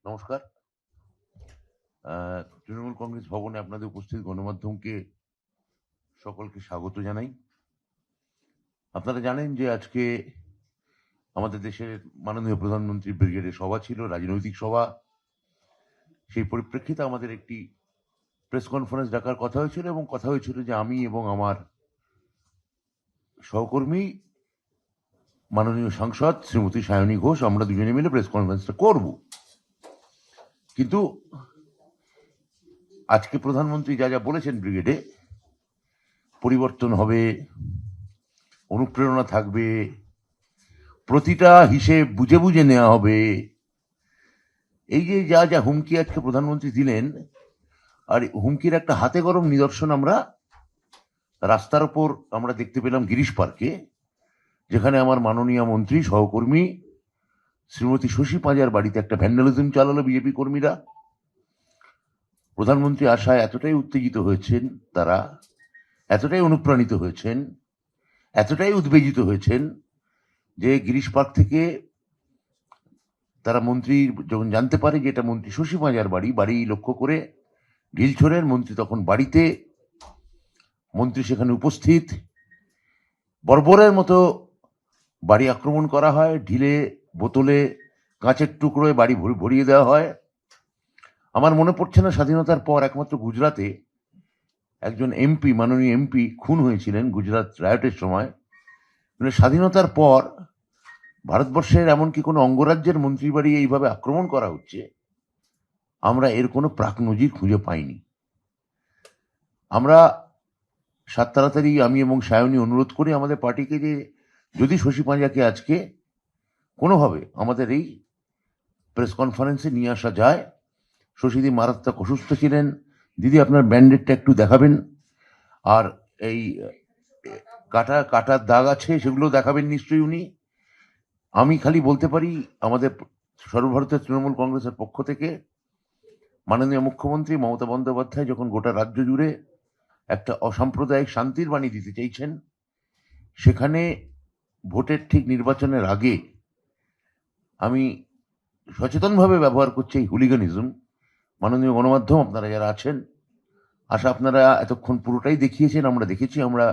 নমস্কার। তৃণমূল কংগ্রেস ভবনে আপনাদের উপস্থিত গণমাধ্যমকে সকলকে স্বাগত জানাই। আপনারা জানেন যে আজকে আমাদের দেশের মাননীয় প্রধানমন্ত্রী ব্রিগেডের সভা ছিল, রাজনৈতিক সভা। সেই পরিপ্রেক্ষিতে আমাদের একটি প্রেস কনফারেন্স ডাকার কথা হয়েছিল এবং কথা হয়েছিল যে আমি এবং আমার সহকর্মী মাননীয় সাংসদ শ্রীমতী সায়নী ঘোষ আমরা দুজনে মিলে প্রেস কনফারেন্সটা করব। কিন্তু আজকে প্রধানমন্ত্রী যা যা বলেছেন, ব্রিগেডে পরিবর্তন হবে, অনুপ্রেরণা থাকবে, প্রতিটা হিসেব বুঝে বুঝে নেওয়া হবে, এই যে যা যা হুমকি আজকে প্রধানমন্ত্রী দিলেন, আর হুমকির একটা হাতে গরম নিদর্শন আমরা রাস্তার ওপর আমরা দেখতে পেলাম গিরিশ পার্কে, যেখানে আমার মাননীয় মন্ত্রী সহকর্মী শ্রীমতী শশী পাঁজার বাড়িতে একটা ভ্যান্ডালিজম চালালো বিজেপি কর্মীরা। প্রধানমন্ত্রী আশায় এতটাই উত্তেজিত হয়েছেন, তারা এতটাই অনুপ্রাণিত হয়েছেন, এতটাই উদ্বেজিত হয়েছেন যে গিরিশ পার্ক থেকে তারা মন্ত্রী যখন জানতে পারে যে এটা মন্ত্রী শশী পাঁজার বাড়ি লক্ষ্য করে ঢিল ছোড়েন। মন্ত্রী তখন বাড়িতে, মন্ত্রী সেখানে উপস্থিত, বর্বরের মতো বাড়ি আক্রমণ করা হয়, ঢিলে বোতলে কাঁচের টুকরোয় বাড়ি ভরিয়ে দেওয়া হয়। আমার মনে পড়ছে না স্বাধীনতার পর একমাত্র গুজরাটে একজন এমপি, মাননীয় এমপি খুন হয়েছিলেন গুজরাট রায়টের সময়। মানে স্বাধীনতার পর ভারতবর্ষের এমনকি কোনো অঙ্গরাজ্যের মন্ত্রীর বাড়ি এইভাবে আক্রমণ করা হচ্ছে, আমরা এর কোনো প্রাক নজির খুঁজে পাইনি। আমরা তাড়াতাড়ি আমি এবং সায়নী অনুরোধ করি আমাদের পার্টিকে যে যদি শশী পাঁজাকে আজকে কোনোভাবে আমাদের এই প্রেস কনফারেন্সে নিয়ে আসা যায়। শশীদি মারাত্মক অসুস্থ ছিলেন। দিদি আপনার ব্যান্ডেডটা একটু দেখাবেন, আর এই কাটার দাগ আছে সেগুলো দেখাবেন নিশ্চয়ই উনি। আমি খালি বলতে পারি আমাদের সর্বভারতীয় তৃণমূল কংগ্রেসের পক্ষ থেকে মাননীয় মুখ্যমন্ত্রী মমতা বন্দ্যোপাধ্যায় যখন গোটা রাজ্য জুড়ে একটা অসাম্প্রদায়িক শান্তির বাণী দিতে চাইছেন, সেখানে ভোটের ঠিক নির্বাচনের আগে আমি সচেতনভাবে ব্যবহার করছি এই হুলিগানিজম। মাননীয় গণমাধ্যম আপনারা যারা আছেন, আশা আপনারা এতক্ষণ পুরোটাই দেখিয়েছেন, আমরা দেখেছি। আমরা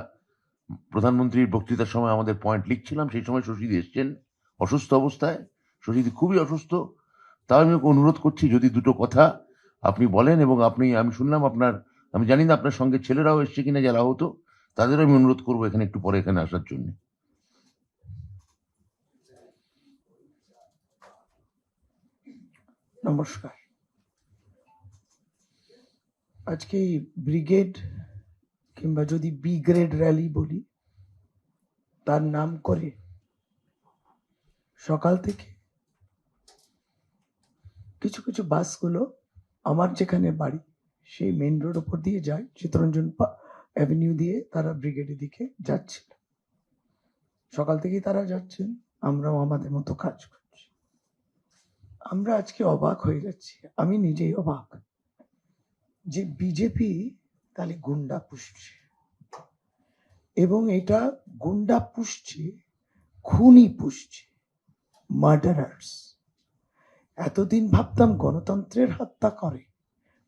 প্রধানমন্ত্রীর বক্তৃতার সময় আমাদের পয়েন্ট লিখছিলাম, সেই সময় শশীদি এসছেন অসুস্থ অবস্থায়। শশীদি খুবই অসুস্থ। তাও আমি ওকে অনুরোধ করছি যদি দুটো কথা আপনি বলেন, এবং আমি শুনলাম আপনার, আমি জানি না আপনার সঙ্গে ছেলেরাও এসছে কিনা যারা হতো, তাদেরও আমি অনুরোধ করবো এখানে একটু পরে এখানে আসার জন্য। নমস্কার। আজকে ব্রিগেড কিংবা যদি বি গ্রেড র্যালি বলি, তার নাম করে সকাল থেকে কিছু কিছু বাসগুলো আমার যেখানে বাড়ি সেই মেন রোড ওপর দিয়ে যায়, চিত্তরঞ্জন অ্যাভিনিউ দিয়ে তারা ব্রিগেডের দিকে যাচ্ছিল। সকাল থেকেই তারা যাচ্ছেন, আমরাও আমাদের মতো কাজ করছি। আমরা আজকে অবাক হয়ে যাচ্ছি, আমি নিজেই অবাক যে বিজেপি তাহলে গুন্ডা পুষছে, এবং এটা গুন্ডা পুষছে, খুনি পুষছে, মার্ডারার্স। এতদিন ভাবতাম গণতন্ত্রের হত্যা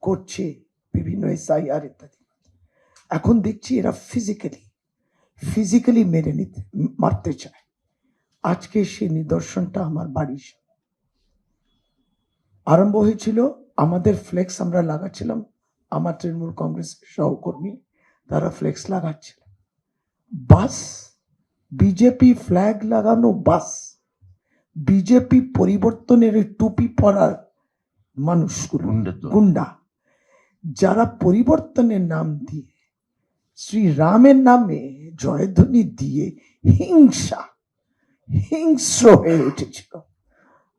করছে বিভিন্ন SIR ইত্যাদি, এখন দেখছি এরা ফিজিক্যালি মারতে চায়। আজকে সেই নিদর্শনটা আমার বাড়ির আরম্ভ হয়েছিল। আমাদের ফ্লেক্স আমরা লাগাচ্ছিলাম, আমার তৃণমূল কংগ্রেসের সহকর্মী তারা ফ্লেক্স লাগাচ্ছিল। বাস, বিজেপি ফ্ল্যাগ লাগানো বাস, বিজেপি পরিবর্তনের টুপি পরার মানুষগুলো গুন্ডা, যারা পরিবর্তনের নাম দিয়ে, শ্রীরামের নামে জয়ধ্বনি দিয়ে হিংস্র হয়ে উঠেছিল।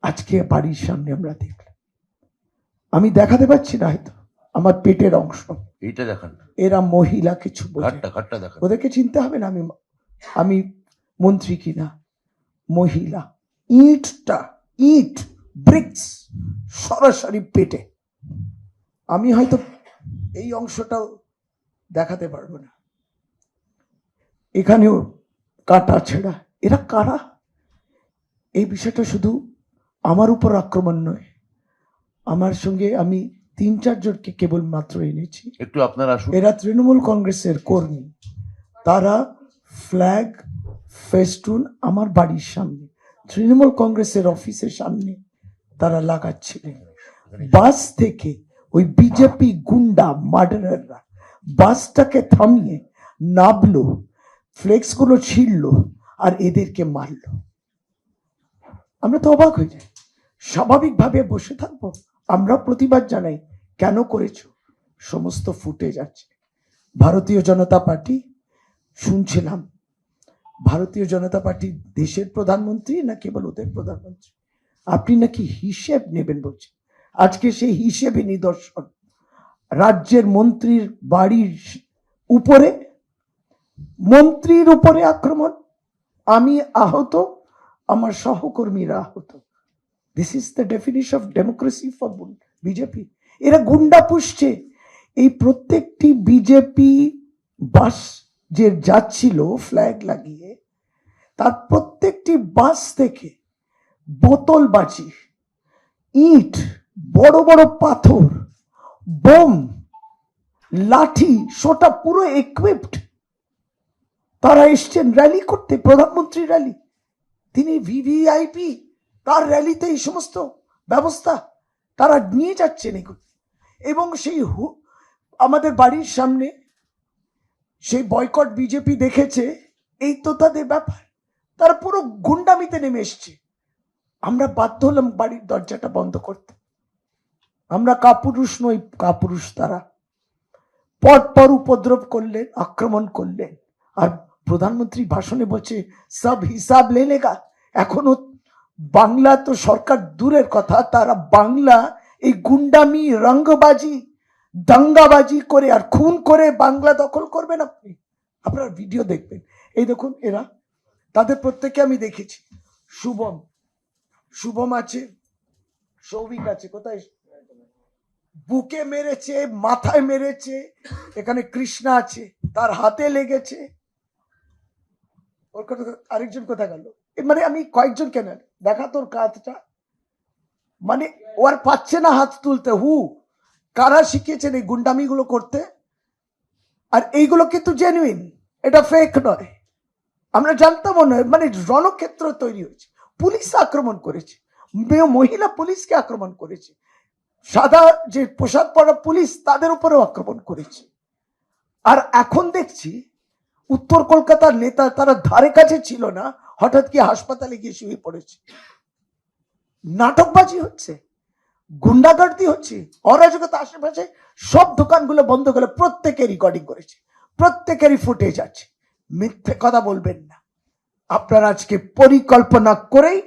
আজকে বাড়ির সামনে আমরা দেখলাম, আমি দেখাতে পারছি না হয়তো আমার পেটের অংশ, এইটা দেখান। এরা মহিলা কিছু ওদেরকে চিনতে হবে না আমি মন্ত্রী কিনা, মহিলা। ইট ব্রিক্স সরাসরি পেটে। আমি হয়তো এই অংশটাও দেখাতে পারবো না, এখানেও কাটা ছেঁড়া। এরা কারা? এই বিষয়টা শুধু আমার উপর আক্রমণ নয়, আমার সঙ্গে আমি 3-4 জনকে কেবল মাত্র এনেছি। একটু আপনারা আসুন। এরা তৃণমূল কংগ্রেসের কর্মী। তারা ফ্ল্যাগ ফেস্টুন আমার বাড়ির সামনে, তৃণমূল কংগ্রেসের অফিসের সামনে তারা লাগাচ্ছিলেন। বাস থেকে ওই বিজেপি গুন্ডা মার্ডারাররা বাসটাকে থামিয়ে নামলো, ফ্লেক্স গুলো ছিঁড়লো আর এদেরকে মারলো। আমরা তো অবাক হয়ে যাই, স্বাভাবিকভাবে বসে থাকবো? আমরা প্রতিবাদ জানাই, কেন করেছো? সমস্ত ফুটেজ আছে। ভারতীয় জনতা পার্টি, শুনছিলাম ভারতীয় জনতা পার্টি দেশের প্রধানমন্ত্রী না কেবল ওদের প্রধানমন্ত্রী, আপনি নাকি হিসেব নেবেন বলছে। আজকে সেই হিসেবে নিদর্শন, রাজ্যের মন্ত্রীর বাড়ির উপরে, মন্ত্রীর উপরে আক্রমণ, আমি আহত, আমার সহকর্মীরা আহত। This is the definition of democracy for BJP. এরা গুন্ডা পুষছে। এই প্রত্যেকটি বিজেপি বাস যে যাচ্ছিল ফ্ল্যাগ লাগিয়ে, তার প্রত্যেকটি বাস থেকে বোতলবাজি, ইট, বড় বড় পাথর, বোম, লাঠি, সোটা, পুরো ইকুইপড। তারা এসছেন র্যালি করতে, প্রধানমন্ত্রী র্যালি, তিনি ভিভিআইপি, তার র্যালিতে এই সমস্ত ব্যবস্থা তারা নিয়ে যাচ্ছেন এগুলো। এবং সেই আমাদের বাড়ির সামনে সেই বয়কট বিজেপি দেখেছে, এই তো তাদের ব্যাপার, তারা পুরো গুন্ডামিতে নেমে এসছে। আমরা বাধ্য হলাম বাড়ির দরজাটা বন্ধ করতে। আমরা কাপুরুষ নই, কাপুরুষ তারা। পর উপদ্রব করলেন, আক্রমণ করলেন, আর প্রধানমন্ত্রী ভাষণে বলছে সব হিসাব লে লেগা। এখনো বাংলা তো সরকার দূরের কথা, তারা বাংলা এই গুন্ডামি, রঙ্গবাজি, দাঙ্গাবাজি করে আর খুন করে বাংলা দখল করবেন। আপনি আপনার ভিডিও দেখবেন, এই দেখুন এরা, তাদের প্রত্যেককে আমি দেখেছি। শুভম আছে, সৌভিক আছে, কোথায় বুকে মেরেছে, মাথায় মেরেছে, এখানে কৃষ্ণা আছে, তার হাতে লেগেছে। ওর কথা, আরেকজন কোথায় গেল? মানে আমি কয়েকজন কেন দেখা তোর কাজটা, মানে ও আর পাচ্ছে না হাত তুলতে। কারা শিখিয়েছেন এই গুন্ডামি গুলো করতে? আর এইগুলো কিন্তু জেনুইন, এটা ফেক নয়। আমরা জানতামও নয়, মানে রণক্ষেত্র তৈরি হয়েছে। পুলিশ আক্রমণ করেছে, মহিলা পুলিশকে আক্রমণ করেছে, সাদা যে পোশাক পরা পুলিশ তাদের উপরেও আক্রমণ করেছে। আর এখন দেখছি উত্তর কলকাতার নেতা, তারা ধারে কাছে ছিল না, হঠাৎ কি হাসপাতালে গিয়ে শুয়ে পড়েছে। নাটকবাজি হচ্ছে, গুন্ডাগার্দি হচ্ছে, অরাজকতা। আশেপাশে সব দোকানগুলো বন্ধ করে প্রত্যেকে রেকর্ডিং করেছে, প্রত্যেকেরই ফুটেজ আছে। মিথ্যে কথা বলবেন না। আপনারা আজকে পরিকল্পনা করেই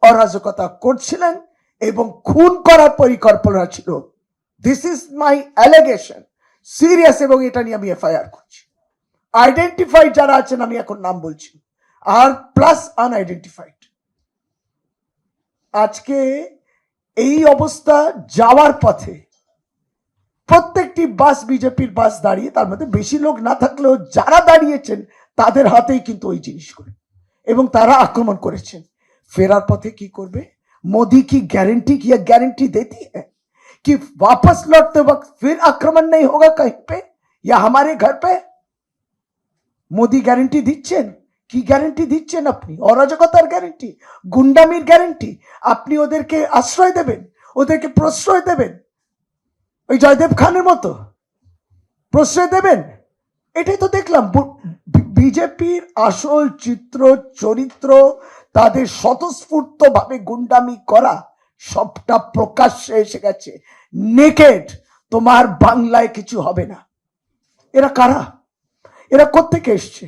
অরাজকতা করছিলেন এবং খুন করার পরিকল্পনা ছিল। This is my allegation, serious, এবং এটা নিয়ে আমি এফআইআর করছি। আইডেন্টিফাইড যারা আছেন, আমি এখন নাম বলছি, আর প্লাস আনআইডেন্টিফাইড। আজকে এই অবস্থা যাওয়ার পথে প্রত্যেকটি বাস, বিজেপির বাস দাঁড়িয়ে, তার মধ্যে বেশি লোক না থাকলেও যারা দাঁড়িয়েছেন তাদের হাতেই কিন্তু ওই জিনিসগুলো, এবং তারা আক্রমণ করেছেন। ফেরার পথে কি করবে? मोदी की गारंटी की गारंटी देती है कि वापस लौटते वक्त फिर आक्रमण नहीं होगा कहीं पे या हमारे घर पे? मोदी গ্যারান্টি দিচ্ছেন? কি গ্যারান্টি দিচ্ছেন আপনি? অরাজকতার গ্যারান্টি, গুন্ডামির গ্যারান্টি। আপনি ওদেরকে আশ্রয় দেবেন, ওদেরকে প্রশ্রয় দেবেন, ওই জয়দেব খানের মতো প্রশ্রয় দেবেন? এটাই তো দেখলাম। বিজেপির আসল চিত্র, চরিত্র, তাদের স্বতঃস্ফূর্ত ভাবে গুন্ডামি করা সবটা প্রকাশ্যে এসে গেছে। নেকেড, তোমার বাংলায় কিছু হবে না। এরা কারা? এরা কোত্থেকে এসছে?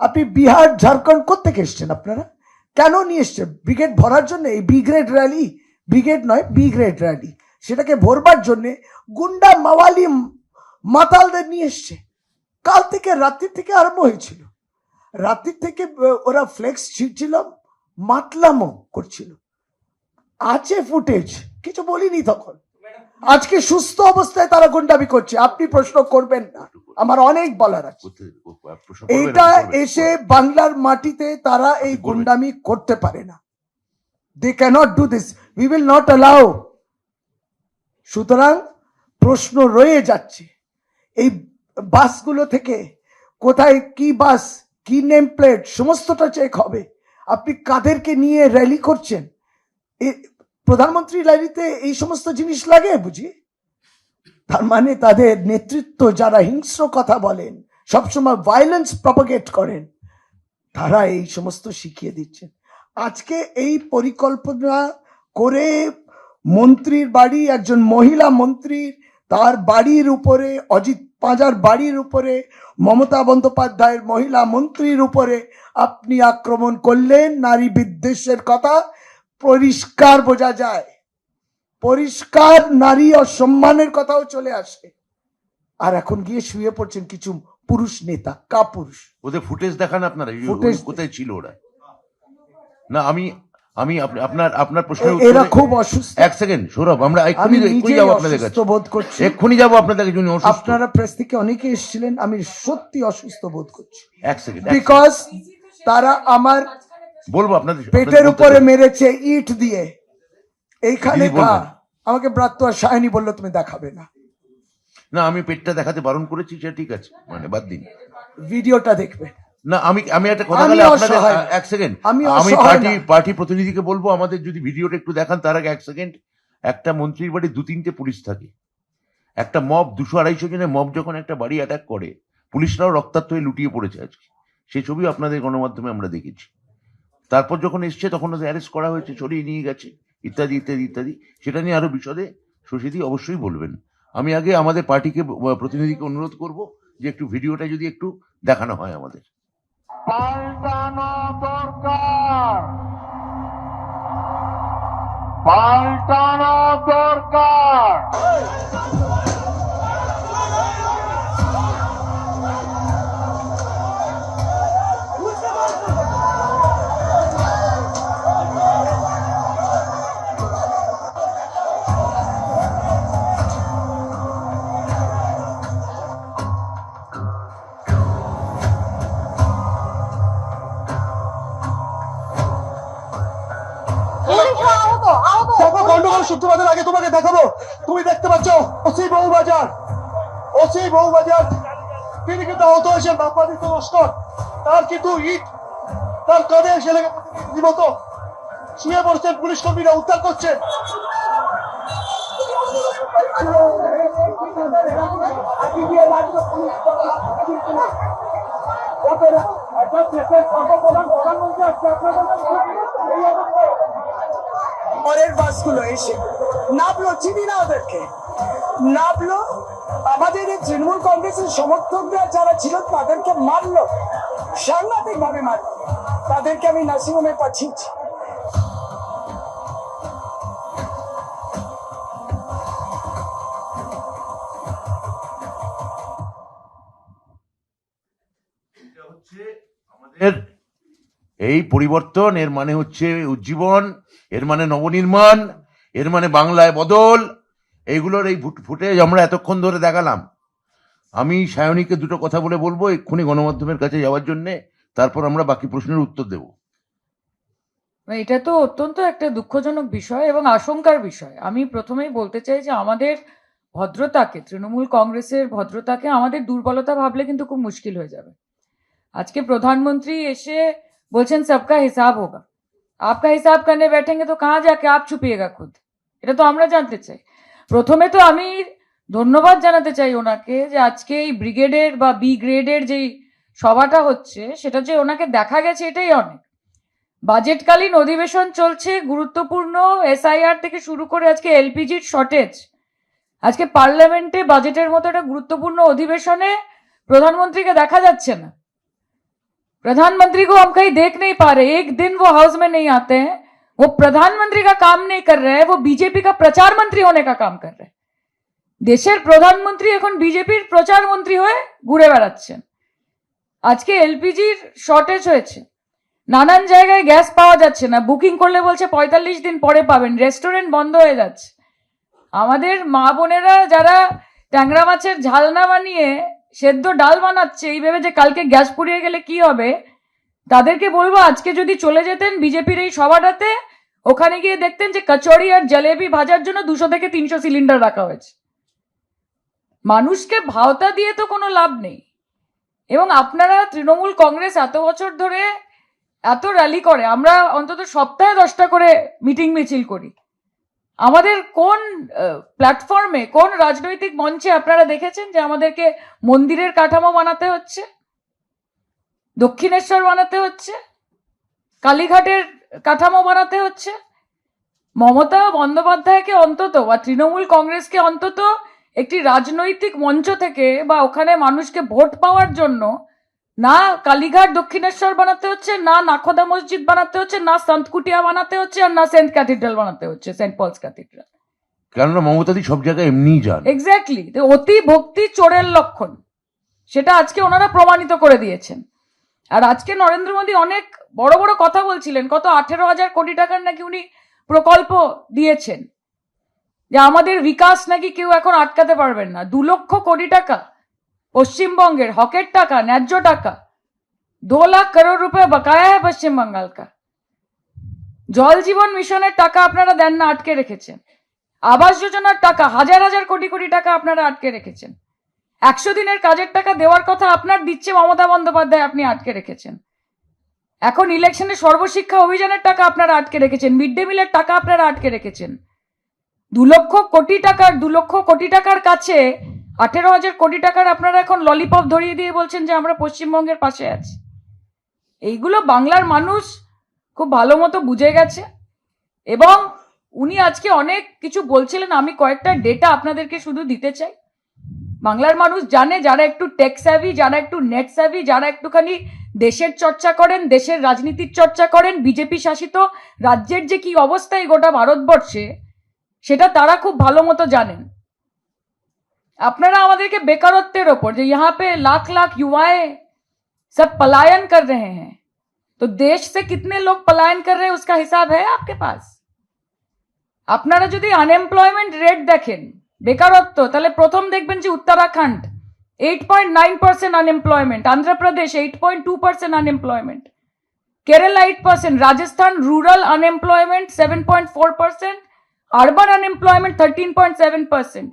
আপনি বিহার, ঝাড়খণ্ড কোত্থেকে এসছেন? আপনারা কেন নিয়ে এসছেন? ব্রিগেড ভরার জন্য? এই ব্রিগেড র্যালি, ব্রিগেড নয়, ব্রিগেড র্যালি, সেটাকে ভরবার জন্য গুন্ডা মাওয়ালি মাতালদের নিয়ে এসছে। কাল থেকে, রাত্রির থেকে আরম্ভ হয়েছিল। রাত্রির থেকে ওরা ফ্লেক্স ছিঁড়ছিল, মাতলামো করছিল। আছে ফুটেজ, কিছু বলিনি তখন। আজকে সুস্থ অবস্থায় তারা গুন্ডামি করছে। আপনি প্রশ্ন করবেন না, আমার অনেক বলার আছে। এইটা এসে বাংলার মাটিতে তারা এই গুন্ডামি করতে পারে না। They cannot do this, we will not allow. সুতরাং প্রশ্ন রয়ে যাচ্ছে এই বাসগুলো থেকে কোথায় কি বাস, কি নেম প্লেট, সমস্তটা চেক হবে। আপনি কাদেরকে নিয়ে র্যালি করছেন? প্রধানমন্ত্রী র্যালিতে এই সমস্ত জিনিস লাগে বুঝি? তার মানে তাদের নেতৃত্ব যারা হিংস্র কথা বলেন, সবসময় ভায়োলেন্স প্রপাগেট করেন, তারা এই সমস্ত শিখিয়ে দিচ্ছেন। আজকে এই পরিকল্পনা করে মন্ত্রীর বাড়ি, একজন মহিলা মন্ত্রীর, তার বাড়ির উপরে, অজিত পাঁজার বাড়ির উপরে, মমতা বন্দ্যোপাধ্যায়ের মহিলা মন্ত্রীর উপরে আপনি আক্রমণ করলেন। নারী বিদ্বেষের কথা পরিষ্কার বোঝা যায়, পরিষ্কার নারী অসম্মানের কথাও চলে আসে। আর এখন গিয়ে শুয়ে পড়ছেন কিছু পুরুষ নেতা, কাপুরুষ। ওদের ফুটেজ দেখান আপনারা, ফুটেজ কোথায় ছিল ওরা? না আমি আমি আপনার প্রশ্নের এরা খুব অসুস্থ। এক সেকেন্ড সৌরভ, আমরা আমি এক্ষুনি নিজেই যাবো আপনাদের অসুস্থ কাছে, বোধ করছি। এক্ষুনি যাবো আপনাদের কাছে। উনি অসুস্থ। আপনারা প্রেস থেকে অনেকে এসেছিলেন, আমি সত্যি অসুস্থ বোধ করছি। এক সেকেন্ড, বিকজ তারা আমার বলবো আপনাদের পেটের উপরে মেরেছে ইট দিয়ে। এইখানে দিদি বলবেন। আমাকে ব্রাত্য আর সায়নী বললো তুমি দেখাবে না। না আমি পেটটা দেখাতে বারণ করেছি, সেটা ঠিক আছে, মানে বাদ দিন, ভিডিওটা দেখবে। না আমি একটা কথা আমি বলে আপনাদের অসহায়। এক সেকেন্ড, আমি আমি অসহায় না। পার্টি প্রতিনিধিকে বলবো আমাদের যদি ভিডিওটা একটু দেখান। তার আগে এক সেকেন্ড, একটা মন্ত্রীর বাড়ি 2-3টে পুলিশ থাকে, একটা মব 200-250 জনের মব যখন একটা বাড়ি অ্যাটাক করে, পুলিশরাও রক্তাক্ত হয়ে লুটিয়ে পড়েছে আজকে। সেই ছবি আপনাদের গণমাধ্যমে আমরা দেখেছি। তারপর যখন এসছে তখন ওদের অ্যারেস্ট করা হয়েছে, সরিয়ে নিয়ে গেছে, ইত্যাদি ইত্যাদি ইত্যাদি। সেটা নিয়ে আরো বিশদে শশীদি অবশ্যই বলবেন। আমি আগে আমাদের পার্টিকে প্রতিনিধিকে অনুরোধ করব যে একটু ভিডিওটা যদি একটু দেখানো হয় আমাদের। পাল্টানো দরকার, পাল্টানো দরকার। দেখো গন্ডগোল সূত্রপাতের আগে তোমাকে দেখাবো। তুমি দেখতে পাচ্ছ ওসি বউবাজার, তিনি কিন্তু আহত হয়েছেন। বাপ্পাদিত্য লস্কর, তার কিন্তু ইট তার কাঁধে এসে লেগে জীবত শুয়ে পড়ছেন। পুলিশ কর্মীরা উদ্ধার করছেন। পরের বাসগুলো এসে নামলো, চিনি না ওদেরকে, নামলো, আমাদের এই তৃণমূল কংগ্রেসের সমর্থকরা যারা ছিল তাদেরকে মারলো, সাংঘাতিক ভাবে মারলো। তাদেরকে আমি নার্সিংহোমে পাঠিয়েছি। আমাদের এই পরিবর্তন, এর মানে হচ্ছে উজ্জীবন, এর মানে নবনির্মাণ, এর মানে বাংলায় বদল। এইগুলোর এই ফুটেজ আমরা এতক্ষণ ধরে দেখালাম। আমি সায়নীকে দুটো কথা বলবো এক্ষুনি গণমাধ্যমের কাছে যাওয়ার জন্য, তারপর আমরা বাকি প্রশ্নের উত্তর দেব। এটা তো অত্যন্ত একটা দুঃখজনক বিষয় এবং আশঙ্কার বিষয়। আমি প্রথমেই বলতে চাই যে আমাদের ভদ্রতাকে, তৃণমূল কংগ্রেসের ভদ্রতাকে আমাদের দুর্বলতা ভাবলে কিন্তু খুব মুশকিল হয়ে যাবে। আজকে প্রধানমন্ত্রী এসে বলছেন সবকা হিসাব হোগা, আপকা হিসাব করনে बैठेंगे তো কাহা যাকে আপ ছুপিয়েগা খুদ। এটা তো আমরা জানতে চাই। প্রথমে তো আমি ধন্যবাদ জানাতে চাই ওনাকে যে আজকে এই ব্রিগেডের বা বি গ্রেডের যেই সভাটা হচ্ছে সেটা যে ওনাকে দেখা গেছে এটাই অনেক। বাজেটকালীন অধিবেশন চলছে, গুরুত্বপূর্ণ এসআইআর থেকে শুরু করে আজকে এলপিজির শর্টেজ, আজকে পার্লামেন্টে বাজেটের মতো একটা গুরুত্বপূর্ণ অধিবেশনে প্রধানমন্ত্রীকে দেখা যাচ্ছে না। प्रधानमंत्री को हम कहीं देख नहीं पा रहे, एक दिन वो हाउस में नहीं आते हैं, वो प्रधानमंत्री का काम नहीं कर रहे हैं, वो बीजेपी का प्रचार मंत्री होने का काम कर रहे हैं। দেশের প্রধানমন্ত্রী এখন বিজেপির প্রচার মন্ত্রী হয়ে ঘুরে বেড়াচ্ছেন। আজকে এলপিজির শর্টেজ হয়েছে, নানান জায়গায় গ্যাস পাওয়া যাচ্ছে না, বুকিং করলে বলছে 45 দিন পরে পাবেন, রেস্টুরেন্ট বন্ধ হয়ে যাচ্ছে। আমাদের মা বোনেরা যারা ট্যাংরা মাছের ঝাল না বানিয়ে সেদ্ধ ডাল বানাচ্ছে এই ভেবে যে কালকে গ্যাস পুড়িয়ে গেলে কি হবে, তাদেরকে বলবো আজকে যদি চলে যেতেন বিজেপির এই সভাটাতে, ওখানে গিয়ে দেখতেন যে কচুরি আর জলেবি ভাজার জন্য 200 থেকে 300 সিলিন্ডার রাখা হয়েছে। মানুষকে ভাওতা দিয়ে তো কোনো লাভ নেই। এবং আপনারা তৃণমূল কংগ্রেস এত বছর ধরে এত র্যালি করে, আমরা অন্তত সপ্তাহে 10টা করে মিটিং মিছিল করি। আমাদের কোন প্ল্যাটফর্মে, কোন রাজনৈতিক মঞ্চে আপনারা দেখেছেন যে আমাদেরকে মন্দিরের কাঠামো বানাতে হচ্ছে, দক্ষিণেশ্বর বানাতে হচ্ছে, কালীঘাটের কাঠামো বানাতে হচ্ছে? মমতা বন্দ্যোপাধ্যায়কে অন্তত বা তৃণমূল কংগ্রেসকে অন্তত একটি রাজনৈতিক মঞ্চ থেকে বা ওখানে মানুষকে ভোট পাওয়ার জন্য না কালীঘাট দক্ষিণেশ্বর বানাতে হচ্ছে, না নাখোদা মসজিদ বানাতে হচ্ছে, না সন্তকুটিয়া বানাতে হচ্ছে, আর না সেন্ট ক্যাথিড্রাল বানাতে হচ্ছে, সেন্ট পলস ক্যাথিড্রাল। কেননা মমতাদি সব জায়গায় এমনিই যান। এক্স্যাক্টলি, অতি ভক্তি চোরের লক্ষণ, সেটা আজকে ওনারা প্রমাণিত করে দিয়েছেন। আর আজকে নরেন্দ্র মোদী অনেক বড় বড় কথা বলছিলেন, কত 18,000 কোটি টাকার নাকি উনি প্রকল্প দিয়েছেন, যে আমাদের বিকাশ নাকি কেউ এখন আটকাতে পারবেন না। 2 লক্ষ কোটি টাকা পশ্চিমবঙ্গের হকের টাকা, ন্যায্য টাকা। 2 লাখ করোড় রুপয়ে বকায়া হ্যাঁ পশ্চিম বাঙ্গাল কা। জল জীবন মিশনের টাকা আপনারা দেন না, আটকে রেখেছেন। আবাস যোজনার টাকা হাজার হাজার কোটি কোটি টাকা আপনারা আটকে রেখেছেন। 100 দিনের কাজের টাকা দেওয়ার কথা আপনার দিচ্ছে মমতা বন্দ্যোপাধ্যায়, আপনি আটকে রেখেছেন। এখন ইলেকশনে সর্বশিক্ষা অভিযানের টাকা আপনারা আটকে রেখেছেন, মিড ডে মিলের টাকা আপনারা আটকে রেখেছেন। 2 লক্ষ কোটি টাকার কাছে 18,000 কোটি টাকার আপনারা এখন ললিপপ ধরিয়ে দিয়ে বলছেন যে আমরা পশ্চিমবঙ্গের পাশে আছি। এইগুলো বাংলার মানুষ খুব ভালো মতো বুঝে গেছে। এবং উনি আজকে অনেক কিছু বলছিলেন, আমি কয়েকটা ডেটা আপনাদেরকে শুধু দিতে চাই। বাংলার মানুষ জানে, যারা একটু টেক স্যাভি, যারা একটু নেট স্যাভি, যারা একটুখানি দেশের চর্চা করেন, দেশের রাজনীতির চর্চা করেন, বিজেপি শাসিত রাজ্যের যে কি অবস্থা এই গোটা ভারতবর্ষে, সেটা তারা খুব ভালো মতো জানেন। আপনারা আমাদেরকে বেকারত্বের ওপর, যে यहाँ पे लाख लाख युवाएं सब पलायन कर रहे हैं, तो देश से कितने लोग पलायन कर रहे हैं उसका हिसाब है आपके पास? আপনারা যদি আনএমপ্লয়মেন্ট রেট দেখেন, বেকারত্ব, তাহলে প্রথম দেখবেন যে Uttarakhand 8.9% unemployment, Andhra Pradesh 8.2% unemployment, Kerala 8%, Rajasthan rural unemployment 7.4%, urban unemployment 13.7%,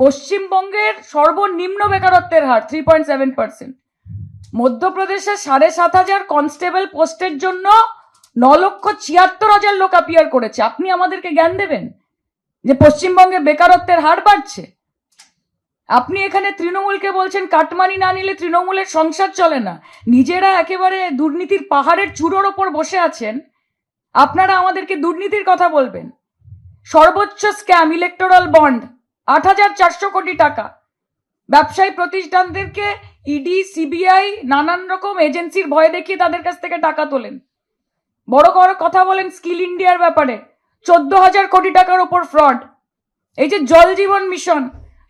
পশ্চিমবঙ্গের সর্বনিম্ন বেকারত্বের হার 3.7%, মধ্যপ্রদেশে 7,500 কনস্টেবল পোস্টের জন্য 9,76,000 লোক অ্যাপিয়ার করেছে। আপনি আমাদেরকে জ্ঞান দেবেন যে পশ্চিমবঙ্গে বেকারত্বের হার বাড়ছে? আপনি এখানে তৃণমূলকে বলছেন কাটমানি না নিলে তৃণমূলের সংসার চলে না, নিজেরা একেবারে দুর্নীতির পাহাড়ের চূড়োর ওপর বসে আছেন। আপনারা আমাদেরকে দুর্নীতির কথা বলবেন? সর্বোচ্চ স্ক্যাম ইলেকটোরাল বন্ড 8,400 কোটি টাকা। ব্যবসায়ী প্রতিষ্ঠানদেরকে ইডি, সিবিআই, নানান রকম এজেন্সির ভয় দেখিয়ে তাদের কাছ থেকে টাকা তোলেন। বড় বড় কথা বলেন স্কিল ইন্ডিয়ার ব্যাপারে, 14,000 কোটি টাকার ওপর ফ্রড। এই যে জল জীবন মিশন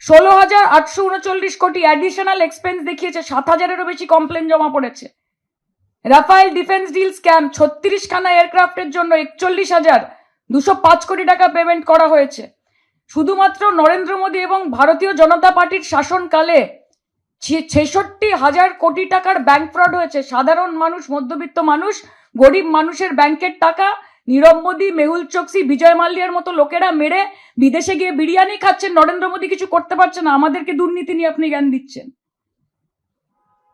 16,839 কোটি অ্যাডিশনাল এক্সপেন্স দেখিয়েছে, 7,000-এরও বেশি কমপ্লেন জমা পড়েছে। রাফায়েল ডিফেন্স ডিল স্ক্যাম, 36 খানা এয়ারক্রাফটের জন্য 41,205 কোটি টাকা পেমেন্ট করা হয়েছে। শুধুমাত্র নরেন্দ্র মোদী এবং ভারতীয় জনতা পার্টির শাসনকালে 66,000 কোটি টাকার ব্যাংক ফ্রড হয়েছে। সাধারণ মানুষ, মধ্যবিত্ত মানুষ, গরিব মানুষের ব্যাংকের টাকা নীরব মোদী, মেহুল চোকসি, বিজয় মাল্যার মতো লোকেরা মেরে বিদেশে গিয়ে বিরিয়ানি খাচ্ছেন। নরেন্দ্র মোদী কিছু করতে পারছে না, আমাদেরকে দুর্নীতি নিয়ে আপনি জ্ঞান দিচ্ছেন।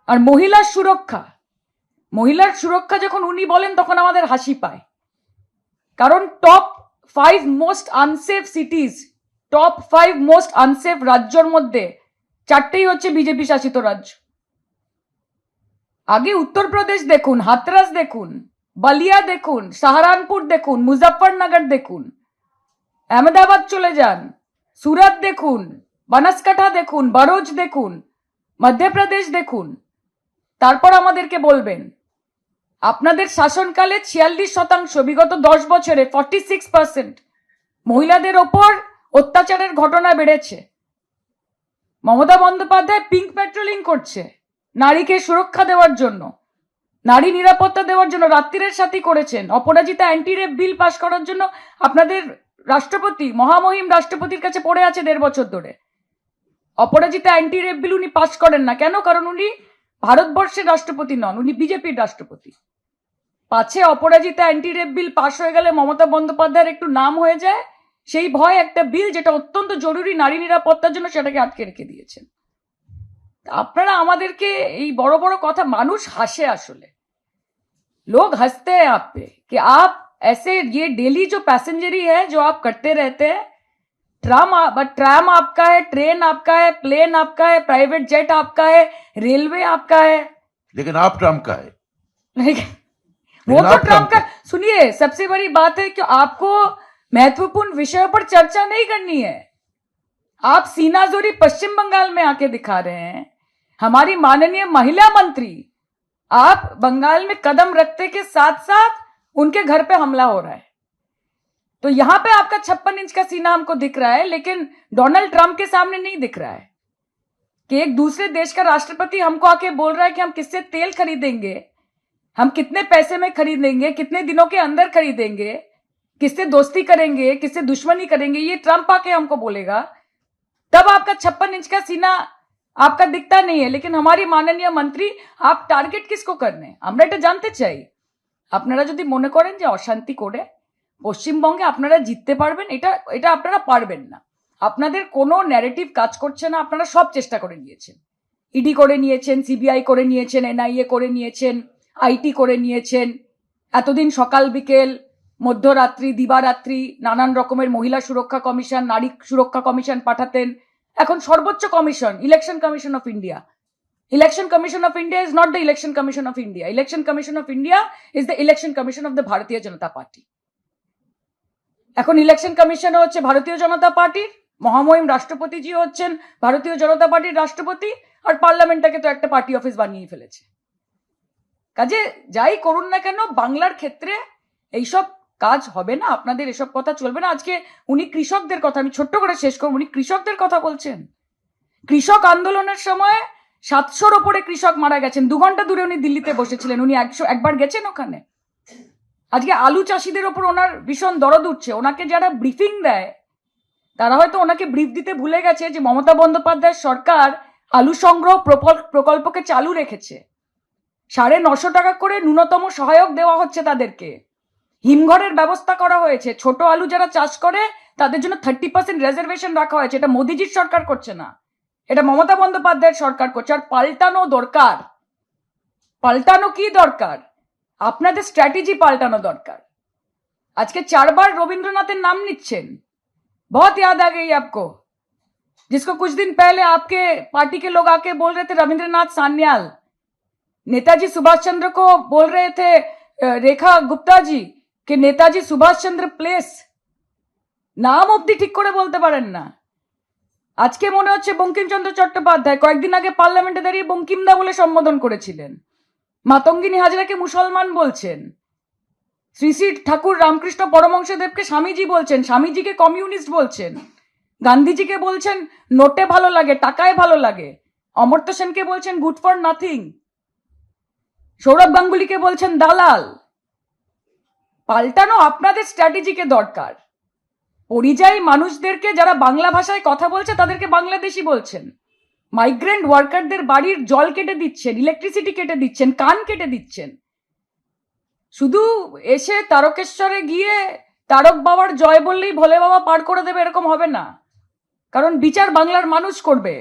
আর মহিলার সুরক্ষা যখন উনি বলেন তখন আমাদের হাসি পায়, কারণ top 5 most unsafe সিটিজ, top 5 most unsafe রাজ্যের মধ্যে 4টেই হচ্ছে বিজেপি শাসিত রাজ্য। আগে উত্তরপ্রদেশ দেখুন, হাতরাস দেখুন, বালিয়া দেখুন, সাহারানপুর দেখুন, মুজফ্ফরনগর দেখুন, আহমেদাবাদ চলে যান, সুরাত দেখুন, বানাসকাঠা দেখুন, বারোজ দেখুন, মধ্যপ্রদেশ দেখুন। তারপর আমাদেরকে বলবেন আপনাদের শাসনকালে 46%, বিগত 10 বছরে 46% মহিলাদের ওপর অত্যাচারের ঘটনা বেড়েছে। মমতা বন্দ্যোপাধ্যায় পিঙ্ক পেট্রোলিং করছে নারীকে সুরক্ষা দেওয়ার জন্য, নারী নিরাপত্তা দেওয়ার জন্য। রাত্রিরের সাথী করেছেন, অপরাজিতা অ্যান্টি রেপ বিল পাশ করার জন্য আপনাদের রাষ্ট্রপতি, মহামহিম রাষ্ট্রপতির কাছে পড়ে আছে 1.5 বছর ধরে। অপরাজিতা অ্যান্টি রেপ বিল উনি পাশ করেন না কেন? কারণ উনি ভারতবর্ষের রাষ্ট্রপতি নন, উনি বিজেপির রাষ্ট্রপতি। পাছে অপরাজিতা অ্যান্টি রেপ বিল পাশ হয়ে গেলে মমতা বন্দ্যোপাধ্যায়ের একটু নাম হয়ে যায়, সেই ভয় একটা বিল যেটা অত্যন্ত জরুরি নারী নিরাপত্তার জন্য সেটাকে আটকে রেখে দিয়েছেন। আপনারা আমাদেরকে এই বড় বড় কথা, মানুষ হাসে আসলে, लोग हंसते हैं आप पे कि आप ऐसे ये डेली जो पैसेंजरी है जो आप करते रहते हैं, ट्राम आपका है, ट्रेन आपका है, प्लेन आपका है, प्राइवेट जेट आपका है, रेलवे आपका है, लेकिन आप ट्रम्प का है। लेकिन वो लेकिन तो आप ट्रम्प का। का- सुनिए, सबसे बड़ी बात है कि आपको महत्वपूर्ण विषयों पर चर्चा नहीं करनी है। आप सीनाजोरी पश्चिम बंगाल में आके दिखा रहे हैं। हमारी माननीय महिला मंत्री, आप बंगाल में कदम रखते के साथ साथ उनके घर पे हमला हो रहा है, तो यहां पे आपका 56 इंच का सीना हमको दिख रहा है, लेकिन डोनाल्ड ट्रंप के सामने नहीं दिख रहा है कि एक दूसरे देश का राष्ट्रपति हमको आके बोल रहा है कि हम किससे तेल खरीदेंगे, हम कितने पैसे में खरीदेंगे, कितने दिनों के अंदर खरीदेंगे, किससे दोस्ती करेंगे, किससे दुश्मनी करेंगे, ये ट्रंप आके हमको बोलेगा। तब आपका 56 इंच का सीना आपका दिखता नहीं है। लेकिन हमारी माननीय मंत्री, आप टार्गेट किसको करने, আমরা এটা জানতে চাই। আপনারা যদি মনে করেন যে অশান্তি করে পশ্চিমবঙ্গে আপনারা জিততে পারবেন, এটা আপনারা পারবেন না। আপনাদের কোনো ন্যারেটিভ কাজ করছে না। আপনারা সব চেষ্টা করে নিয়েছেন, ইডি করে নিয়েছেন, সিবিআই করে নিয়েছেন, এনআইএ করে নিয়েছেন, আইটি করে নিয়েছেন। এতদিন সকাল বিকেল, মধ্যরাত্রি, দিবারাত্রি নানান রকমের মহিলা সুরক্ষা কমিশন, নারী সুরক্ষা কমিশন পাঠাতেন। এখন সর্বোচ্চ commission, election commission of India. Election commission of India is not the election commission of India. Election commission of India is the election commission of the ভারতীয় জনতা পার্টি। এখন ইলেকশন কমিশন হচ্ছে ভারতীয় জনতা পার্টির, মহামহিম রাষ্ট্রপতিজি হচ্ছেন ভারতীয় জনতা পার্টির রাষ্ট্রপতি, আর পার্লামেন্টটাকে তো একটা পার্টি অফিস বানিয়ে ফেলেছে। কাজে যাই করুন না কেন, বাংলার ক্ষেত্রে এইসব কাজ হবে না, আপনাদের এসব কথা চলবে না। আজকে উনি কৃষকদের কথা, আমি ছোট্ট করে শেষ করব, উনি কৃষকদের কথা বলছেন। কৃষক আন্দোলনের সময় 700-র ওপরে কৃষক মারা গেছেন। 2 ঘন্টা দূরে উনি দিল্লিতে বসেছিলেন, উনি একবার গেছেন ওখানে। আজকে আলু চাষিদের ওপর ওনার ভীষণ দরদ উঠছে। ওনাকে যারা ব্রিফিং দেয় তারা হয়তো ওনাকে ব্রিফ দিতে ভুলে গেছে যে মমতা বন্দ্যোপাধ্যায়ের সরকার আলু সংগ্রহ প্রকল্পকে চালু রেখেছে। 950 টাকা করে ন্যূনতম সহায়ক দেওয়া হচ্ছে তাদেরকে। হিমঘরের ব্যবস্থা করা হয়েছে। ছোট আলু যারা চাষ করে তাদের জন্য 30% রিজার্ভেশন রাখা হয়েছে। এটা মোদিজির সরকার করছে না, এটা মমতা বন্দ্যোপাধ্যায়ের সরকার করছে। আর পাল্টানো দরকার। পাল্টানো কি দরকার? আপনাদের স্ট্র্যাটেজি পাল্টানো দরকার। আজকে 4 বার রবীন্দ্রনাথের नाम নিচ্ছেন। बहुत याद आ गई आपको, जिसको कुछ दिन पहले आपके पार्टी के लोग आके बोल रहे थे रविंद्रनाथ सान्याल। नेताजी सुभाष चंद्र को बोल रहे थे रेखा गुप्ता जी कि नेताजी सुभाष चंद्र प्लेस। नाम অবধি ঠিক করে বলতে পারেন না। আজকে মনে হচ্ছে বঙ্কিমচন্দ্র চট্টোপাধ্যায় কয়েকদিন আগে পার্লামেন্টে দাঁড়িয়ে বঙ্কিমদা বলে সম্বোধন করেছিলেন। মাতঙ্গিনী হাজরাকে মুসলমান বলছেন। শ্রী শ্রী ঠাকুর রামকৃষ্ণ পরমহংসদেবকে স্বামীজি বলছেন, স্বামীজিকে কমিউনিস্ট বলছেন। গান্ধীজিকে বলছেন নোটে ভালো লাগে, টাকায় ভালো লাগে। অমর্ত্য সেনকে বলছেন গুড ফর নাথিং। সৌরভ গাঙ্গুলিকে বলছেন দালাল। পাল্টানো আপনাদের স্ট্র্যাটেজিকে দরকার। পরিযায়ী মানুষদেরকে, যারা বাংলা ভাষায় কথা বলছে তাদেরকে বাংলাদেশি বলছেন। মাইগ্রেন্ট ওয়ার্কারদের বাড়ির জল কেটে দিচ্ছেন, ইলেকট্রিসিটি কেটে দিচ্ছেন, কান কেটে দিচ্ছেন। শুধু এসে তারকেশ্বরে গিয়ে তারক বাবার জয় বললেই ভোলে বাবা পার করে দেবে এরকম হবে না, কারণ বিচার বাংলার মানুষ করবে।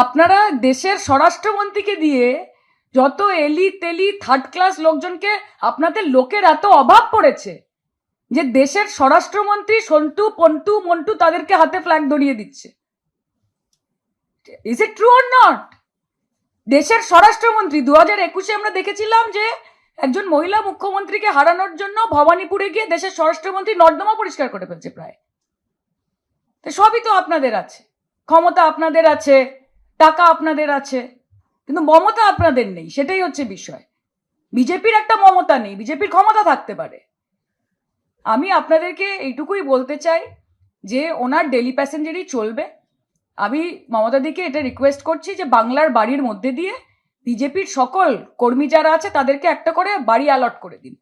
আপনারা দেশের স্বরাষ্ট্রমন্ত্রীকে দিয়ে যত এলি তেলি থার্ড ক্লাস লোকজনকে, আপনাদের লোকের এত অভাব পড়েছে যে দেশের স্বরাষ্ট্রমন্ত্রী সন্টু পন্টু মন্টু তাদেরকে হাতে ফ্ল্যাগ ধরিয়ে দিচ্ছে। Is it true or not? দেশের স্বরাষ্ট্রমন্ত্রী 2021-এ আমরা দেখেছিলাম যে একজন মহিলা মুখ্যমন্ত্রীকে হারানোর জন্য ভবানীপুরে গিয়ে দেশের স্বরাষ্ট্রমন্ত্রী নর্দমা পরিষ্কার করে ফেলছে প্রায়। তো সবই তো আপনাদের আছে, ক্ষমতা আপনাদের আছে, টাকা আপনাদের আছে, কিন্তু মমতা আপনাদের নেই। সেটাই হচ্ছে বিষয়। বিজেপির একটা মমতা নেই, বিজেপির ক্ষমতা থাকতে পারে। আমি আপনাদেরকে এইটুকুই বলতে চাই যে ওনার ডেলি প্যাসেঞ্জারই চলবে। আমি মমতাদিকে এটা রিকোয়েস্ট করছি যে বাংলার বাড়ির মধ্যে দিয়ে বিজেপির সকল কর্মী যারা আছে তাদেরকে একটা করে বাড়ি অ্যালট করে দিন,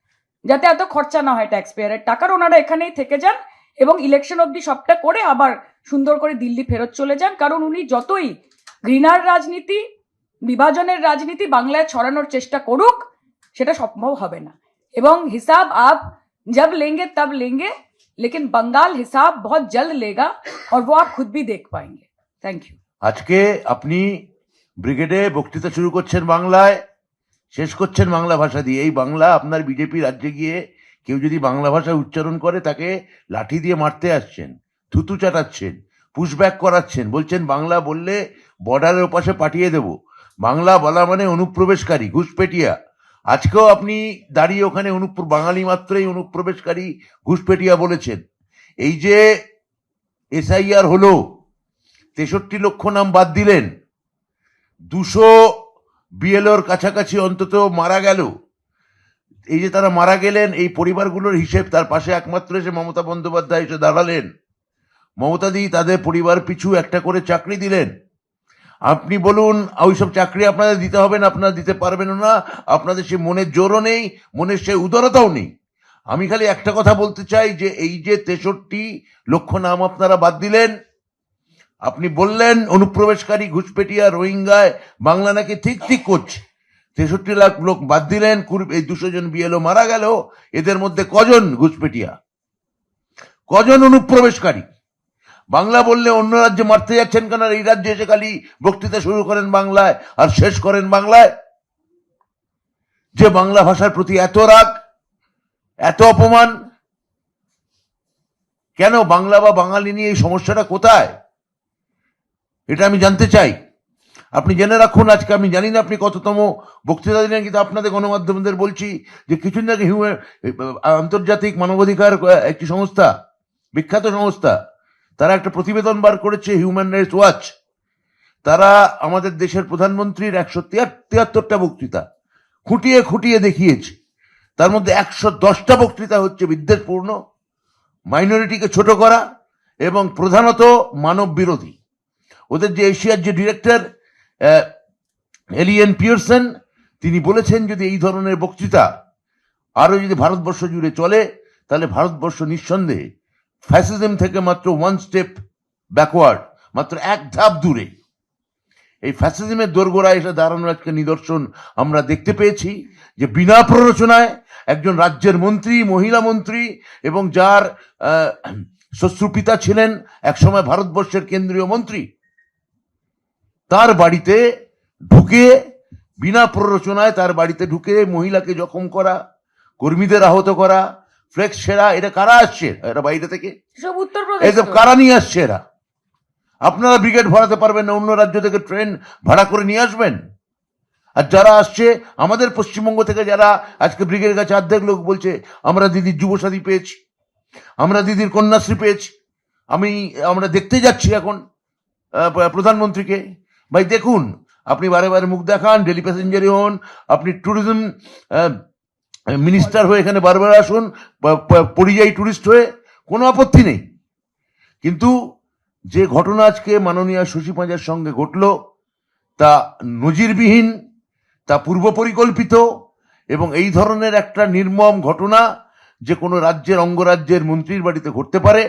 যাতে এত খরচা না হয় ট্যাক্স পেয়ারের টাকার। ওনারা এখানেই থেকে যান এবং ইলেকশন অবধি সবটা করে আবার সুন্দর করে দিল্লি ফেরত চলে যান। কারণ উনি যতই ঘৃণার রাজনীতি, বিভাজনের রাজনীতি বাংলায় ছড়ানোর চেষ্টা করুক, সেটা সম্ভব হবে না। এবং হিসাব আপ जब लेंगे तब लेंगे, लेकिन बंगाल हिसाब बहुत जल्द लेगा और वो आप खुद भी देख पाएंगे। Thank you. আজকে আপনি ব্রিগেডে বক্তৃতা শুরু করছেন বাংলায়, শেষ করছেন বাংলা ভাষা দিয়ে। এই বাংলা আপনার বিজেপি রাজ্যে গিয়ে কেউ যদি বাংলা ভাষা উচ্চারণ করে তাকে লাঠি দিয়ে মারতে আসছেন, থুতু চাটাচ্ছেন, পুশব্যাক করাচ্ছেন, বলছেন বাংলা বললে বর্ডারের ওপাশে পাঠিয়ে দেব। বাংলা বলা মানে অনুপ্রবেশকারী, ঘুষপেটিয়া। আজকেও আপনি দাঁড়িয়ে ওখানে বাঙালি মাত্রই অনুপ্রবেশকারী, ঘুষপেটিয়া বলেছেন। এই যে এসআইআর হলো, 63 লক্ষ নাম বাদ দিলেন, 200 বিএলওর কাছাকাছি অন্তত মারা গেল। এই যে তারা মারা গেলেন, এই পরিবারগুলোর হিসেব, তার পাশে একমাত্র এসে মমতা বন্দ্যোপাধ্যায় এসে দাঁড়ালেন। মমতাদি তাদের পরিবার পিছু একটা করে চাকরি দিলেন। আপনি বলুন ওইসব চাকরি আপনাদের দিতে হবে না, আপনারা দিতে পারবেন না, আপনাদের সে মনের জোরও নেই, মনের সে উদারতাও নেই। আমি খালি একটা কথা বলতে চাই যে এই যে 63 লক্ষ নাম আপনারা বাদ দিলেন, আপনি বললেন অনুপ্রবেশকারী, ঘুষপেটিয়া, রোহিঙ্গায় বাংলা নাকি ঠিক ঠিক করছে। 63 লাখ লোক বাদ দিলেন, এই 200 জন বিএলও মারা গেল। এদের মধ্যে কজন ঘুষপেটিয়া, কজন অনুপ্রবেশকারী? বাংলা বললে অন্য রাজ্যে মারতে যাচ্ছেন কেন? এই রাজ্যে এসে খালি বক্তৃতা শুরু করেন বাংলায় আর শেষ করেন বাংলায়। যে বাংলা ভাষার প্রতি এত রাগ, এত অপমান কেন? বাংলা বা বাঙালি নিয়ে এই সমস্যাটা কোথায়, এটা আমি জানতে চাই। আপনি জেনে রাখুন, আজকে আমি জানি না আপনি কততম বক্তৃতা দিলেন, কিন্তু আপনাদের গণমাধ্যমদের বলছি যে কিছুদিন আগে আন্তর্জাতিক মানবাধিকার একটি সংস্থা, বিখ্যাত সংস্থা, তারা একটা প্রতিবেদন বার করেছে, হিউম্যান রাইটস ওয়াচ। তারা আমাদের দেশের প্রধানমন্ত্রীর 173টা বক্তৃতা খুঁটিয়ে খুঁটিয়ে দেখিয়েছে। তার মধ্যে 110টা বক্তৃতা হচ্ছে বিদ্বেষপূর্ণ, মাইনরিটিকে ছোট করা এবং প্রধানত মানব বিরোধী। ওদের যে এশিয়ার যে ডিরেক্টর এলিয়েন পিয়ারসন, তিনি বলেছেন যদি এই ধরনের বক্তৃতা আরো যদি ভারতবর্ষ জুড়ে চলে, তাহলে ভারতবর্ষ নিঃসন্দেহে ফ্যাসিজম থেকে মাত্র 1 স্টেপ ব্যাকওয়ার্ড, মাত্র এক ধাপ দূরে। এই ফ্যাসিজমের দোরগোড়ায় এসে দাঁড়ানোর আজকে নিদর্শন আমরা দেখতে পেয়েছি, যে বিনা প্ররোচনায় একজন রাজ্যের মন্ত্রী, মহিলা মন্ত্রী, এবং যার শ্বশুরপিতা ছিলেন একসময় ভারতবর্ষের কেন্দ্রীয় মন্ত্রী, তার বাড়িতে ঢুকে, বিনা প্ররোচনায় তার বাড়িতে ঢুকে মহিলাকে জখম করা, কর্মীদের আহত করা, ফ্লেক্স ছেঁড়া। এটা কারা আসছে? এরা বাইরে থেকে, সব উত্তরপ্রদেশ। এইসব কারা নিয়ে আসছে? এরা আপনারা ব্রিগেড ভরাতে পারবেন না, অন্য রাজ্য থেকে ট্রেন ভাড়া করে নিয়ে আসবেন। আর যারা আসছে আমাদের পশ্চিমবঙ্গ থেকে, যারা আজকে ব্রিগেডের কাছে অর্ধেক লোক বলছে আমরা দিদির যুবসাথী পেয়েছি, আমরা দিদির কন্যাশ্রী পেয়েছি, আমরা দেখতে যাচ্ছি এখন প্রধানমন্ত্রীকে। ভাই দেখুন, আপনি বারে বারে মুখ দেখান, ডেলি প্যাসেঞ্জারই হন, আপনি ট্যুরিজম মিনিস্টার হয়ে এখানে বারবার আসুন, পরিযায়ী টুরিস্ট হয়ে, কোনো আপত্তি নেই। কিন্তু যে ঘটনা আজকে মাননীয় শশী পাঁজার সঙ্গে ঘটল, তা নজিরবিহীন, তা পূর্ব পরিকল্পিত, এবং এই ধরনের একটা নির্মম ঘটনা যে কোনো রাজ্যের, অঙ্গরাজ্যের মন্ত্রীর বাড়িতে ঘটতে পারে,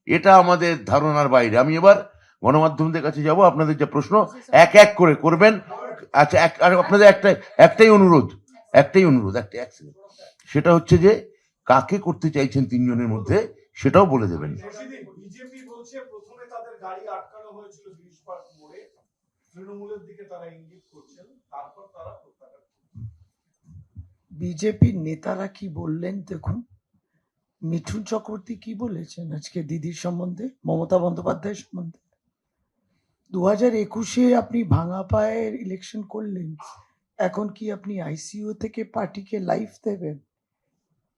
এটা আমাদের ধারণার বাইরে। আমি এবার গণমাধ্যমদের কাছে যাব, আপনাদের যে প্রশ্ন এক এক করে করবেন। আচ্ছা, আপনাদের একটাই অনুরোধ, সেটা হচ্ছে যে কাকে করতে চাইছেন 3 জনের মধ্যে, সেটাও বলে দেবেন। বিজেপি বলছে প্রথমে তাদের গাড়ি আটকানো হয়েছিল গিরিশ পার্ক মোড়ে, তৃণমূলের দিকে তারা ইঙ্গিত করছেন, তারপর তারা প্রত্যাখ্যান। বিজেপির নেতারা কি বললেন দেখুন। মিঠুন চক্রবর্তী কি বলেছেন আজকে দিদির সম্বন্ধে, মমতা বন্দ্যোপাধ্যায়ের সম্বন্ধে? 2021-এ আপনি ভাঙা পায়ের ইলেকশন করলেন, এখন কি আপনি আইসিইউ থেকে পার্টিকে লাইফ দেবেন?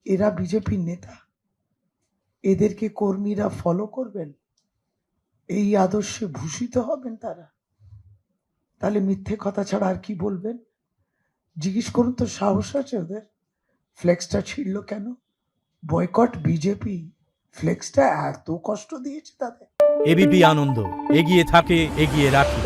এরা বিজেপির নেতা, এদেরকে কর্মীরা ফলো করবেন, এই আদর্শে ভূষিত হবেন তারা? তাহলে মিথ্যে কথা ছাড়া আর কি বলবেন? জিজ্ঞেস করুন তো, সাহস আছে ওদের? ফ্লেক্সটা ছিঁড়ল কেন? বয়কট বিজেপি, ফ্লেক্সটা এত কষ্ট দিয়েছে তাদের। এবিপি আনন্দ, এগিয়ে থাকে, এগিয়ে রাখে।